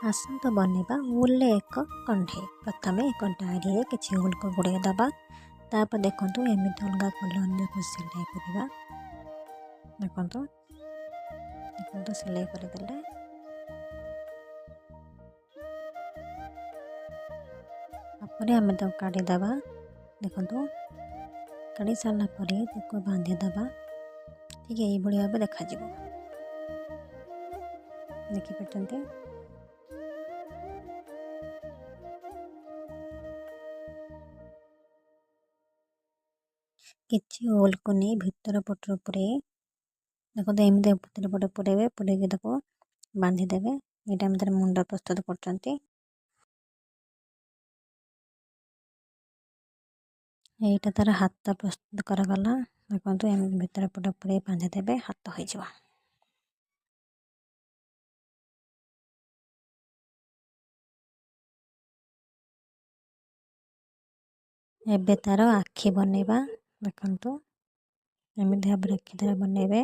आसतु बनेबा उल्ले एक कंढे। प्रथमे एक डायरी रे किछि उल को गुड़े दबा। तापर देखंतु एमिति अलगा कलर को सिलाई करबा। देखंतु देखंतु सिलाई कर देले तापर आमे तो काटी दबा। देखंतु काटी सारला परे ताको बांधी दबा। ठीक है, बड़ी भाव देखा जिवो। देखि पटंते किछि ओल को नहीं भीतर पटर पुरे। देखो तो एमती भीतर पटे पुरेबे, पुरेकी देखो बांधी देबे। ये टाइम तार मुंडा प्रस्तुत करचंती। एटा तार हाथ प्रस्तुत करागला। देखो एमती भीतर पटे पुरे बांधी देबे, हाथ हो जिवो। एबे तार आखि बनेबा। देखंतु एमती भाव आखि तार बनेबे।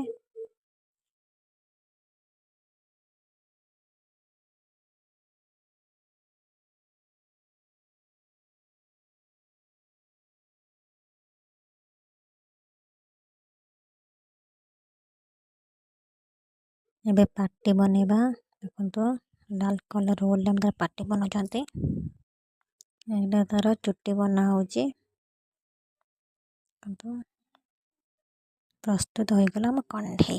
एबे पाटी बनेबा। देखंतु लाल कलर रोल तार पाटी बनौचंती। एटा तार चुट्टी बना होची। प्रस्तुत हो गला कंढे।